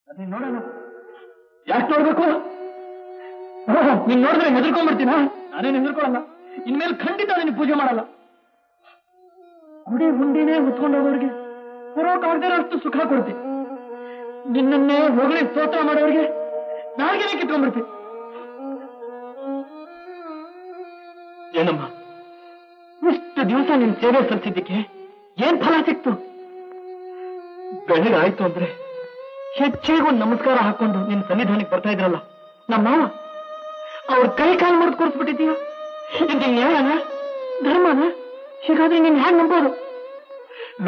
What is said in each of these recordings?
ಅದನ್ನ ನೋಡೋಣ. ಯಾಕೆ ನೋಡ್ಬೇಕು? ನೀನ್ ನೋಡಿದ್ರೆ ಹೆದರ್ಕೊಂಡ್ಬಿಡ್ತೀನ? ನಾನೇನು ಹೆದರ್ಕೊಳ್ಳಲ್ಲ. ಇನ್ಮೇಲೆ ಖಂಡಿತ ನೀನು ಪೂಜೆ ಮಾಡಲ್ಲ. ಗುಡಿ ಹುಂಡಿನೇ ಹೊತ್ಕೊಂಡು ಹೋಗೋರಿಗೆ ಹೊರೋಕಾಗದೇ ಅಷ್ಟು ಸುಖ ಕೊಡ್ತಿ. ನಿನ್ನನ್ನೇ ಹೊಗಳಿ ಸ್ತೋತ್ರ ಮಾಡೋರಿಗೆ ನಾಲ್ಗೆನೇ ಕಿತ್ಕೊಂಡ್ಬಿಡ್ತಿ. ಏನಮ್ಮ, ಇಷ್ಟು ದಿವಸ ನಿನ್ ಸೇವೆ ಸಲ್ಲಿಸಿದ್ದಕ್ಕೆ ಏನ್ ಫಲ ಸಿಕ್ತು? ಬೆಳಗಾಯ್ತು ಅಂದ್ರೆ ಹೆಚ್ಚಿಗೊಂದು ನಮಸ್ಕಾರ ಹಾಕೊಂಡು ನಿನ್ ಸನ್ನಿಧಾನಕ್ಕೆ ಬರ್ತಾ ಇದ್ರಲ್ಲ ನಮ್ಮ ಮಾವ, ಅವ್ರ ಕೈ ಕಾಲು ಮುರಿದು ಕೂರಿಸ್ಬಿಟ್ಟಿದ್ದೀಯ. ಇದು ನ್ಯಾಯನ ಧರ್ಮನ? ಹೀಗಾದ್ರೆ ನೀನ್ ಹ್ಯಾಂಗ್ ನಂಬೋದು?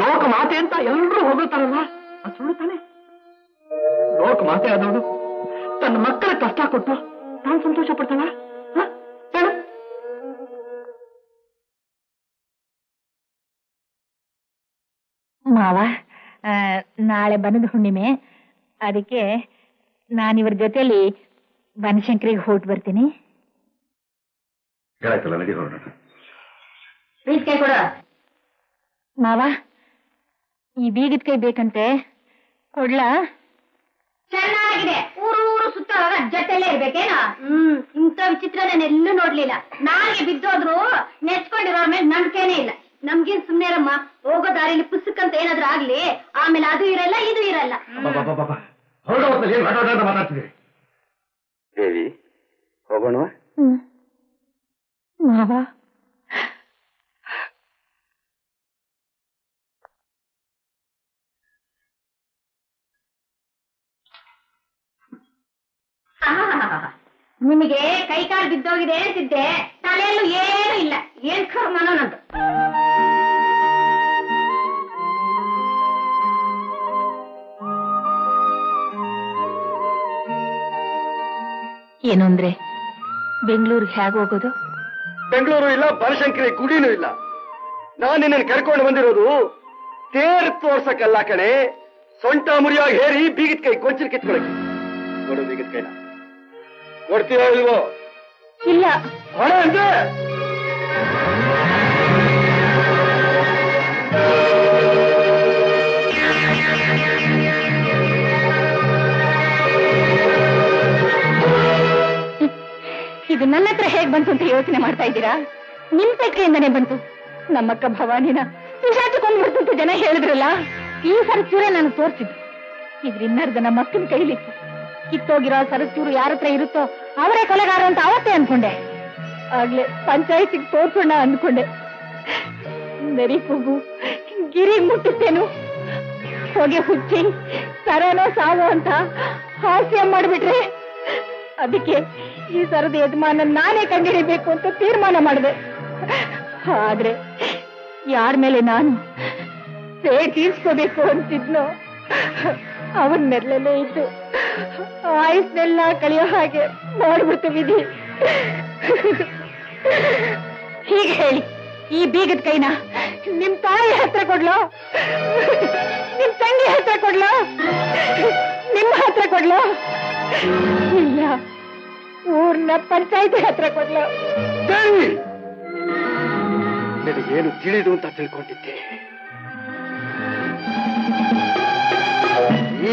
ಲೋಕ ಮಾತೆ ಅಂತ ಎಲ್ಲರೂ ಹೊಗಳ್ತಾರಲ್ಲ, ಅದು ಸುಳ್ಳು ತಾನೆ? ಲೋಕ ಮಾತೆ ಆದವಳು ತನ್ನ ಮಕ್ಕಳ ಕಷ್ಟ ಕೊಟ್ಟು ತಾನು ಸಂತೋಷ ಪಡ್ತಾಳ? ಮಾವ, ನಾಳೆ ಬನದ ಹುಣ್ಣಿಮೆ, ಅದಕ್ಕೆ ನಾನಿವ್ರ ಜೊತೆಲಿ ಬನಶಂಕರಿಗೆ ಹೊರಟು ಬರ್ತೀನಿ. ಮಾವ, ಈ ಬೀಗದ ಕೈ ಬೇಕಂತೆ, ಕೊಡ್ಲಾ? ಚೆನ್ನಾಗಿದೆ. ಊರು ಸುತ್ತೋವಾಗ ಜೊತೆಲೇ ಇರ್ಬೇಕೇನ? ಇಂಥ ವಿಚಿತ್ರ ನಾನೆಲ್ಲೂ ನೋಡ್ಲಿಲ್ಲ. ನಾಲ್ಗೆ ಬಿದ್ದೋದ್ರು ನೆಚ್ಕೊಂಡಿರೋರ್ ಮೇಲೆ ನಂಬಿಕೆನೇ ಇಲ್ಲ. ನಮ್ಗೇನ್ ಸುಮ್ನೆ ರಮ್ಮ, ಹೋಗೋ ದಾರಿಲಿ ಪುಸ್ತಕ ಅಂತ ಏನಾದ್ರೂ ಆಗ್ಲಿ, ಆಮೇಲೆ ಅದು ಇರಲ್ಲ ಇದು ಇರಲ್ಲ. ಮಾತಾಡ್ತಿದ್ದೀವಿ ದೇವಿ, ಹೋಗೋಣ. ಮಾವ, ನಿಮಗೆ ಕೈಕಾಲು ಬಿದ್ದೋಗಿದೆ ಅಂತಿದ್ದೆ, ತಲೆಯಲ್ಲೂ ಏನೂ ಇಲ್ಲ. ಏನ್ ಕರ್ಮನೋ ನಂದು. ಏನು ಅಂದ್ರೆ ಬೆಂಗಳೂರಿಗೆ ಹೇಗೆ ಹೋಗೋದು? ಬೆಂಗಳೂರು ಇಲ್ಲ, ಬನಶಂಕರಿ ಗುಡಿನೂ ಇಲ್ಲ. ನಾನು ನಿನ್ನನ್ನು ಕರ್ಕೊಂಡು ಬಂದಿರೋದು ತೇರ್ ತೋರ್ಸಕ್ಕಲ್ಲ ಕಣೆ, ಸೊಂಟ ಮುರಿಯಾಗಿ ಹೇರಿ ಬೀಗದ ಕೈ ಗೊಂಚಲು ಕಿತ್ಕೊಳಕ್ಕೆ. ಕೊಡು ಬೀಗದ ಕೈನ. ಕೊಡ್ತೀರೋ ಇಲ್ವೋ? ಇಲ್ಲ. ಹೊರ ಅಂದೆ. ಇದು ನನ್ನ ಹತ್ರ ಹೇಗ್ ಬಂತು ಅಂತ ಯೋಚನೆ ಮಾಡ್ತಾ ಇದ್ದೀರಾ? ನಿಮ್ ಪೈಕೆಯಿಂದನೇ ಬಂತು. ನಮ್ಮಕ್ಕ ಭವಾನಿನ ಪಿಶಾಚಿಕೊಂಡ್ಬಿಡ್ತು ಅಂತ ಜನ ಹೇಳಿದ್ರಲ್ಲ, ಈ ಸರಚೂರೇ ನಾನು ತೋರಿಸಿದ್ದು. ಇದ್ರಿನ್ನರ್ಧ ನಮ್ಮ ಅಕ್ಕನ ಕೈಲಿತ್ತು. ಕಿತ್ತೋಗಿರೋ ಸರಚೂರು ಯಾರ ಹತ್ರ ಇರುತ್ತೋ ಅವರೇ ಕೊಲೆಗಾರ ಅಂತ ಅವತ್ತೇ ಅನ್ಕೊಂಡೆ. ಆಗ್ಲೇ ಪಂಚಾಯತಿಗೆ ತೋರ್ಸೋಣ ಅಂದ್ಕೊಂಡೆ. ನರಿ ಕೂಗು ಗಿರಿಗೆ ಮುಟ್ಟಿಸ್ತೇನು, ಹೊಗೆ ಹುಚ್ಚಿ ಸರನೋ ಸಾವೋ ಅಂತ ಹಾಸ್ಯ ಮಾಡ್ಬಿಟ್ರೆ, ಅದಕ್ಕೆ ಈ ಸರದ ಯಜಮಾನ ನಾನೇ ಕಂಡುಹಿಡಿಬೇಕು ಅಂತ ತೀರ್ಮಾನ ಮಾಡಿದೆ. ಆದ್ರೆ ಯಾರ ಮೇಲೆ ನಾನು ತೀರ್ಸ್ಕೋಬೇಕು ಅಂತಿದ್ನೋ ಅವನ ನೆರಳಲ್ಲೇ ಇದ್ದು ಆಯುಸ್ನೆಲ್ಲ ಕಳೆಯೋ ಹಾಗೆ ಮಾಡ್ಬಿಡ್ತು ವಿಧಿ. ಹೀಗೆ ಹೇಳಿ, ಈ ಬೀಗದ ಕೈನ ನಿಮ್ ತಾಯಿ ಹತ್ರ ಕೊಡ್ಲೋ, ನಿಮ್ ತಂಗಿ ಹತ್ರ ಕೊಡ್ಲೋ, ನಿಮ್ಮ ಹತ್ರ ಕೊಡ್ಲೋ? ಇಲ್ಲ, ಊರ್ನ ಪಂಚಾಯತಿ ಹತ್ರ ಕೊಡ್ಲೋ? ನಿನಗೇನು ತಿಳಿದು ಅಂತ ತಿಳ್ಕೊಂಡಿದ್ದೆ,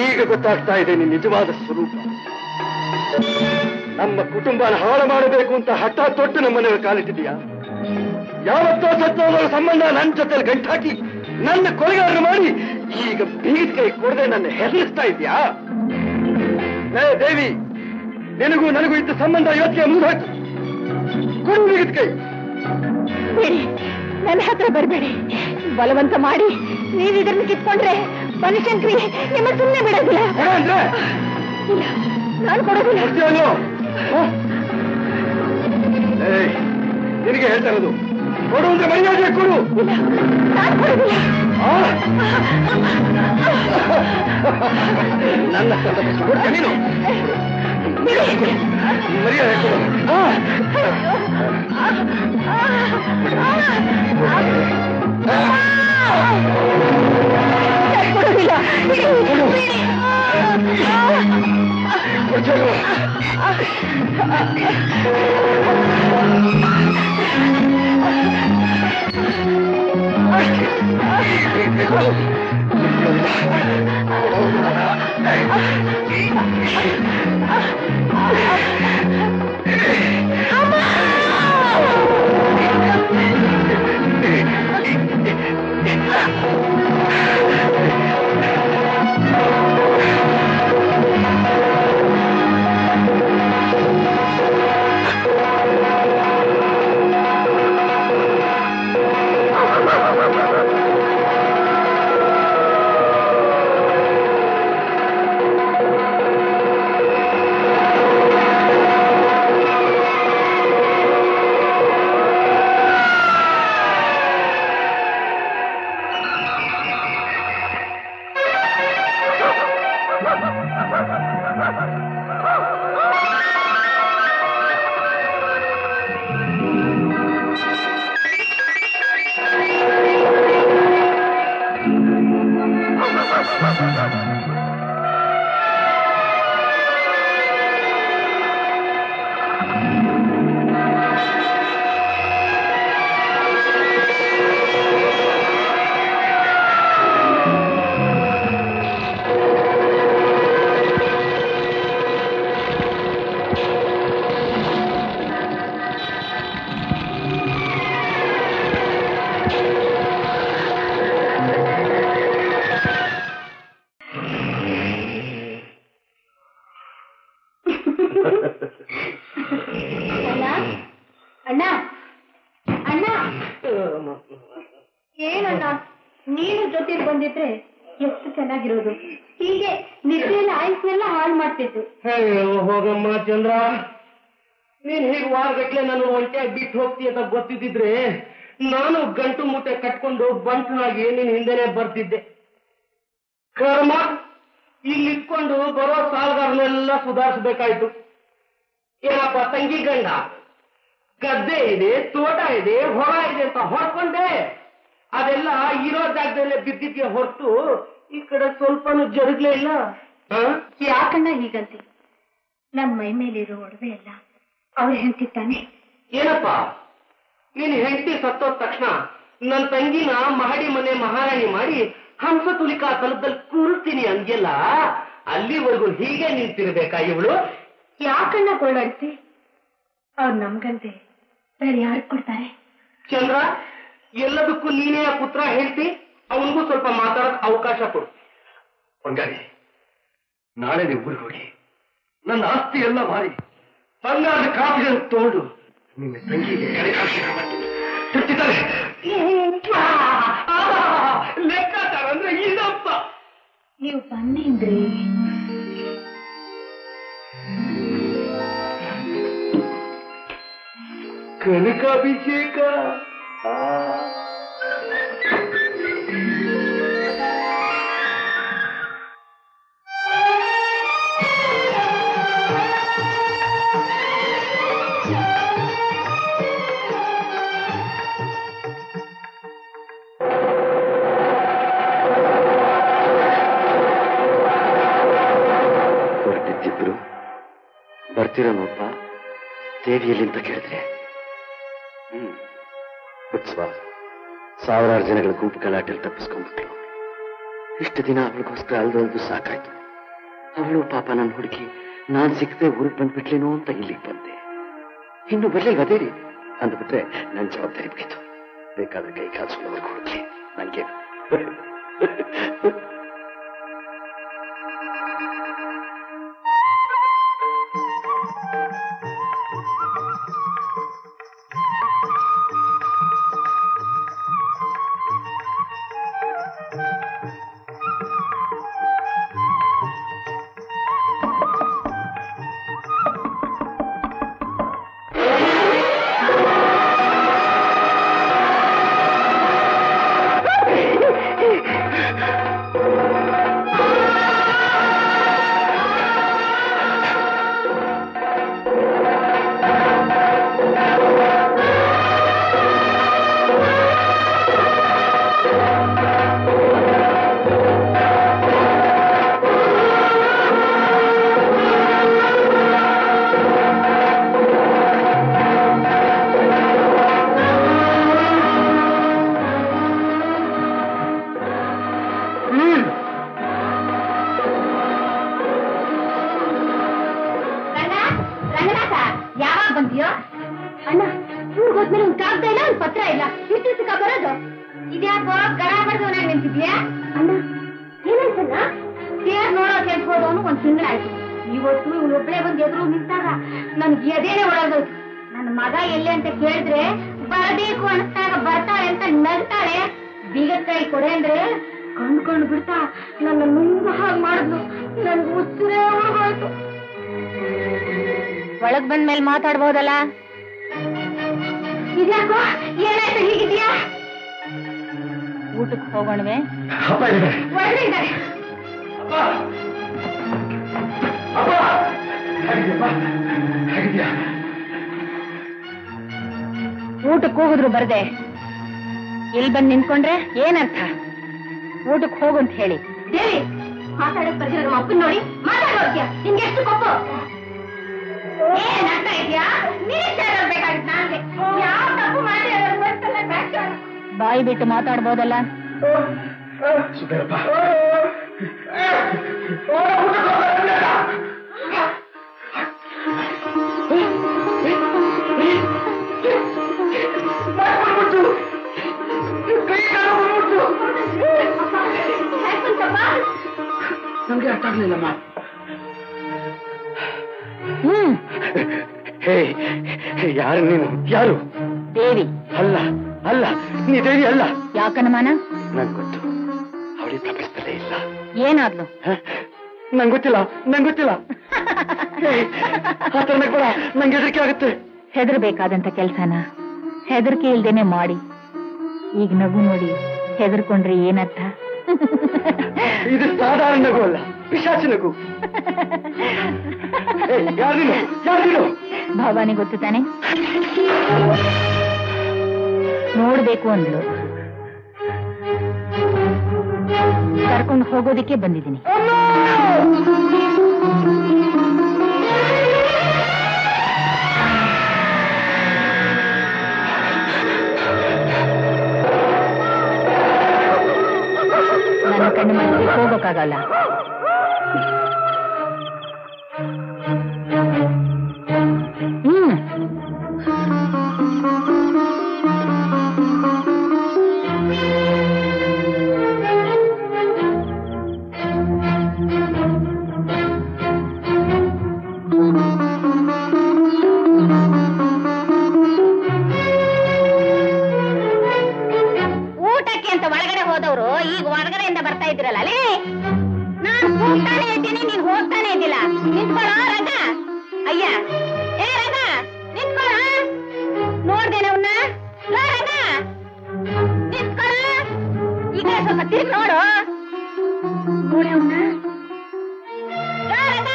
ಈಗ ಗೊತ್ತಾಗ್ತಾ ಇದೆ ನಿನ್ನ ನಿಜವಾದ ಸ್ವರೂಪ. ನಮ್ಮ ಕುಟುಂಬನ ಹಾಳು ಮಾಡಬೇಕು ಅಂತ ಹಠ ತೊಟ್ಟು ನಮ್ಮನೆಯವರು ಕಾಲಿಟ್ಟಿದೀಯಾ? ಯಾವತ್ತೋ ಸತ್ತೋದರ ಸಂಬಂಧ ನನ್ನ ಜೊತೆಲಿ ಗಂಟಾಕಿ ನನ್ನ ಕೊಲೆಗಾರರು ಮಾಡಿ ಈಗ ಬೀಗದ ಕೈ ಕೊಡದೆ ನನ್ನ ಹೆದರಿಸ್ತಾ ಇದೆಯಾ? ದೇವಿ, ನಿನಗೂ ನನಗೂ ಇದ್ದ ಸಂಬಂಧ ಇವತ್ತಿಗೆ ಮುಗಿದೋಯ್ತು. ಕೊಡು ಬೀಗದ ಕೈ. ಬೇಡಿ, ನನ್ನ ಹತ್ರ ಬರಬೇಡಿ. ಬಲವಂತ ಮಾಡಿ ನೀವು ಇದನ್ನು ಕಿತ್ಕೊಂಡ್ರೆ ಬನಶಂಕರಿ ನಿಮ್ಮ ಸುಮ್ಮನೆ ಬಿಡೋದಿಲ್ಲ. ಇಲ್ಲ, ನಾನು ಕೊಡೋದಿಲ್ಲ. ನಿನಗೆ ಹೇಳ್ತಾ ಇರೋದು, ಕೊಡು ಅಂದ್ರೆ ಮರ್ಯಾದೆ ಕೊಡು. ಇಲ್ಲ, ನಾನು ಕೊಡೋದಿಲ್ಲ. ನನ್ನ ಕೊಡ್ತೀನಿ ನೀನು. ಮರ್ಯಾದೆ ಕೊಡು. ಕೊಡೋದಿಲ್ಲ. ಅಣ್ಣ ಅಣ್ಣ ಏನಣ್ಣ, ನೀನು ಜೊತೆಲಿ ಬಂದಿದ್ರೆ ಎಷ್ಟು ಚೆನ್ನಾಗಿರೋದು. ಹೀಗೆ ನಿದ್ದೆಲ್ಲ ಆಯುಸ್ನೆಲ್ಲ ಹಾಳು ಮಾಡ್ತಿದ್ದು. ಹೋಗಮ್ಮ ಚಂದ್ರ, ನೀನ್ ಹೀಗೆ ವಾರಗಟ್ಲೆ ನಾನು ಒಂಟಿಯಾಗಿ ಬಿಟ್ಟು ಹೋಗ್ತೀಯ ಅಂತ ಗೊತ್ತಿದ್ದಿದ್ರೆ ನಾನು ಗಂಟು ಮೂಟೆ ಕಟ್ಕೊಂಡು ಬಂಟನಾಗಿ ನಿನ್ ಹಿಂದೆನೆ ಬರ್ತಿದ್ದೆ. ಕರ್ಮ, ಇಲ್ಲಿ ಇಟ್ಕೊಂಡು ಬರೋ ಸಾಲಗಾರನೆಲ್ಲ ಸುಧಾರಿಸ್ಬೇಕಾಯ್ತು. ಏನಪ್ಪ ತಂಗಿ ಗಂಡ, ಗದ್ದೆ ಇದೆ, ತೋಟ ಇದೆ, ಹೊರ ಇದೆ ಅಂತ ಹೊಡ್ಕೊಂಡೆ. ಅದೆಲ್ಲ ಇರೋ ಜಾಗದಲ್ಲೇ ಬಿದ್ದಿದ್ಯ ಹೊರತು ಈ ಕಡೆ ಸ್ವಲ್ಪನೂ ಜರುಗ್ಲೇ ಇಲ್ಲ. ಯಾಕಣ್ಣ ಹೀಗಂತೆ? ನನ್ ಮೈ ಮೇಲಿರೋ ಒಡವೆ ಎಲ್ಲ ಅವ್ರ ಹೆಂಡತಿ ತಾನೆ. ಏನಪ್ಪ, ನೀನ್ ಹೆಂಡತಿ ಸತ್ತೋದ ತಕ್ಷಣ ನನ್ ತಂಗಿನ ಮಹಡಿ ಮನೆ ಮಹಾರಾಣಿ ಮಾಡಿ ಹಂಸ ತುಲಿಕಾ ತಲದಲ್ಲಿ ಕೂರಿಸ್ತೀನಿ ಅಂದ್ಯಲ್ಲ, ಅಲ್ಲಿವರೆಗೂ ಹೀಗೆ ನಿಂತಿರ್ಬೇಕಾ ಇವಳು? ಯಾಕಣ್ಣ ಕೊಳ್ಳಾಡ್ತಿ? ಅವ್ರು ನಮ್ಗಂತೆ ಬೇರೆ ಯಾರು ಕೊಡ್ತಾರೆ? ಚಂದ್ರ, ಎಲ್ಲದಕ್ಕೂ ನೀನೇ ಆ ಪುತ್ರ ಹೇಳ್ತಿ, ಅವನಿಗೂ ಸ್ವಲ್ಪ ಮಾತಾಡಕ್ ಅವಕಾಶ ಕೊಡು. ಬಂಗಾರಿ, ನಾಳೆ ನೀವು ಊರಿಗೆ ಹೋಗಿ ನನ್ನ ಆಸ್ತಿ ಎಲ್ಲ ಮಾರಿ ಬಂಗಾರದ ಕಾಪಿಗಳನ್ನು ತಗೊಂಡು ನಿನ್ನ ತಂಗಿಗೆ ಕಡೆ ತೃಪ್ತಿದ್ದಾರೆ. ಲೆಕ್ಕಾಚಾರ ಅಂದ್ರೆ ಇದಪ್ಪ. ನೀವು ಬನ್ನಿಂದ್ರಿ. ಕನಕಾಭಿಷೇಕ ಹೊರಟಿದ್ದಿಬ್ರು ಬರ್ತಿರೋನೊಬ್ಬ ದೇವಿಯಲ್ಲಿ ಅಂತ ಕೇಳಿದ್ರೆ ಉತ್ಸವ ಸಾವಿರಾರು ಜನಗಳ ಗುಂಪು ಗಲಾಟೆಯಲ್ಲಿ ತಪ್ಪಿಸ್ಕೊಂಡ್ಬಿಟ್ಲು. ಇಷ್ಟು ದಿನ ಅವಳಿಗೋಸ್ಕರ ಅಲ್ದಲ್ದು ಸಾಕಾಯ್ತು. ಅವಳು ಪಾಪ ನನ್ನ ಹುಡುಗಿ ನಾನ್ ಸಿಕ್ಕದೆ ಊರಿಗೆ ಬಂದ್ಬಿಟ್ಲೇನೋ ಅಂತ ಇಲ್ಲಿಗೆ ಬಂದೆ. ಇನ್ನು ಬರ್ಲಿಲ್ಲ ಅದೇರಿ ಅಂದ್ಬಿಟ್ರೆ ನನ್ನ ಜವಾಬ್ದಾರಿ ಬಿಡಿತು. ಬೇಕಾದ್ರೆ ಕೈ ಕಾಲ್ಸ್ಕೊಂಡವ್ರಿಗೆ ಹುಡುಕ್ಲಿ, ನನಗೆ ಹೋದ್ಮೇಲೆ ಒಂದ್ ಕಾಗ್ದ ಇಲ್ಲ ಒಂದ್ ಪತ್ರ ಇಲ್ಲ ಇಷ್ಟು ದಿವಸಕ್ಕ ಬರೋದು ಇದ್ಯಾಕೋ ಗಡ ಬಡ್ದವನಾಗ ನಿಂತಿದ್ಯಾ ಅಣ್ಣ ಏನಾಯ್ತಣ್ಣ ತೇರ್ ನೋಡೋ ಕೆಲ್ಸ ಹೋದವನು ಒಂದ್ ತಿಂಗಳಾಯ್ತು ಇವತ್ತು ಇವಳೊಬ್ಳೆ ಬಂದ್ ಎದುರು ನಿಂತಾಗ ನನ್ಗೆ ಎದೇನೆ ಒಳಗೋಯ್ತು ನನ್ನ ಮಗ ಎಲ್ಲೆ ಅಂತ ಕೇಳಿದ್ರೆ ಬರಬೇಕು ಅನ್ಸ್ದಾಗ ಬರ್ತಾಳೆ ಅಂತ ನಗ್ತಾಳೆ ಬೀಗದ ಕೈ ಕೊಡೆ ಅಂದ್ರೆ ಕಂಡ್ಕೊಂಡು ಬಿಡ್ತಾ ನನ್ನ ನುಂಗು ಹಾಗೆ ಮಾಡಿದ್ಲು ನನ್ಗೆ ಉಸಿರೇ ಉಳ್ಗೋಯ್ತು ಒಳಗ್ ಬಂದ್ಮೇಲೆ ಮಾತಾಡ್ಬೋದಲ್ಲ ಇದ್ಯಾಕೋ ಏನಾಯ್ತು ಹೀಗಿದ್ಯಾ ಊಟಕ್ಕೆ ಹೋಗೋಣವೆ ಒಳಗೆ ಇದ್ದಾರೆ ಊಟಕ್ಕೆ ಹೋಗಿದ್ರು ಬರ್ದೆ ಇಲ್ಲಿ ಬಂದ್ ನಿಂತ್ಕೊಂಡ್ರೆ ಏನರ್ಥ ಊಟಕ್ಕೆ ಹೋಗಂತ ಹೇಳಿ ದೇವಿ ಮಾತಾಡಕ್ ಬರ್ದಿರೋ ನಮ್ಮ ಅಪ್ಪನ್ ನೋಡಿ ಮಾತಾಡೋದ್ಯಾ ನಿನ್ಗೆ ಎಷ್ಟು ಕೊಪ್ಪು ಏನ್ ಅರ್ಥ ಇದೆಯಾ ನೀನ್ ಬೇಕಾಗಿತ್ತು ನನಗೆ ಯಾವ ತಪ್ಪು ಮಾಡಿ ಬಾಯಿ ಬಿಟ್ಟು ಮಾತಾಡ್ಬೋದಲ್ಲ ನಮ್ಗೆ ಅರ್ಥ ಆಗ್ಲಿಲ್ಲಮ್ಮ. ಯಾರು ನೀನು? ಯಾರು? ದೇವಿ. ಅಲ್ಲ ಅಲ್ಲ, ನೀ ದೇವಿ ಅಲ್ಲ. ಯಾಕನುಮಾನ? ನಂಗೆ ಗೊತ್ತು, ಅವಳಿ ಪ್ರಪಂಚದಲ್ಲೇ ಇಲ್ಲ. ಏನಾದ್ಲು? ನಂಗೆ ಗೊತ್ತಿಲ್ಲ, ನಂಗೆ ಗೊತ್ತಿಲ್ಲ. ಆ ತರ ಬೇಡ, ನಂಗೆ ಹೆದರಿಕೆ ಆಗುತ್ತೆ. ಹೆದರ್ಬೇಕಾದಂತ ಕೆಲ್ಸನ ಹೆದರಿಕೆ ಇಲ್ದೇನೆ ಮಾಡಿ. ಈಗ ನಗು ನೋಡಿ ಹೆದರ್ಕೊಂಡ್ರೆ ಏನರ್ಥ? ಇದು ಸಾಧಾರಣ ನಗು ಅಲ್ಲ, ಪಿಶಾಚಿ ನಗು. ಯಾರು? ಭವಾನಿ ಗೊತ್ತು ತಾನೆ? ನೋಡ್ಬೇಕು ಅಂದ್ಲು, ಕರ್ಕೊಂಡು ಹೋಗೋದಿಕ್ಕೆ ಬಂದಿದ್ದೀನಿ. ನನ್ನ ಕಣ್ಣು ಮನಸ್ಸಿಗೆ ಹೋಗೋಕ್ಕಾಗಲ್ಲ. ಊಟಕ್ಕೆ ಅಂತ ಒಳಗಡೆ ಹೋದವರು ಈಗ ಹೊರಗಡೆಯಿಂದ ಬರ್ತಾ ಇದ್ರಲ್ಲ ಅಲ್ಲೇ. ನಾನು ಹೋಗ್ತಾನೆ ಇದ್ದೀನಿ, ನೀನ್ ಹೋಗ್ತಾನೆ ಇದ್ದಿಲ್ಲ. ನಿಂತ್ಕೊಳ್ಳೋ ರಂಗ. ಅಯ್ಯ ಏ ರಂಗ, ನಿಂತ್ಕೊಳ್ಳೋ. ನೋಡ್ದೇನೆ ಅವನ್ನ? ರಂಗ ನಿಂತ್ಕೊಳ್ಳೋ. ಈಗ ಸ್ವಲ್ಪ ತಿರುಗಿ ನೋಡು. ನೋಡಿ ಅವನ್ನ. ರಂಗ.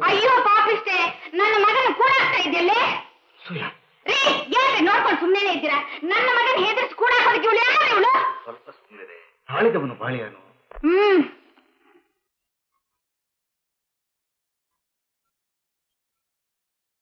ಅಯ್ಯೋ ಪಾಪಿಷ್ಟೇ, ನನ್ನ ಮಗನ ಕೂಡ ಆಗ್ತಾ ಇದೆಯಲ್ಲೇ. ರೀ ಏನ್ರಿ ನೋಡ್ಕೊಂಡು ಸುಮ್ಮನೆ ಇದ್ದೀರಾ? ನನ್ನ ಮಗನ ಹೆದರ್ಸಿ ಕೂಡ ಹಾಕೋದಕ್ಕೆ ಇವಳು ಯಾರು ಇವಳು? ಸ್ವಲ್ಪ ಸುಮ್ಮನೆ, ನಾಳಿದವನು ಬಾಳಿಯಾನು.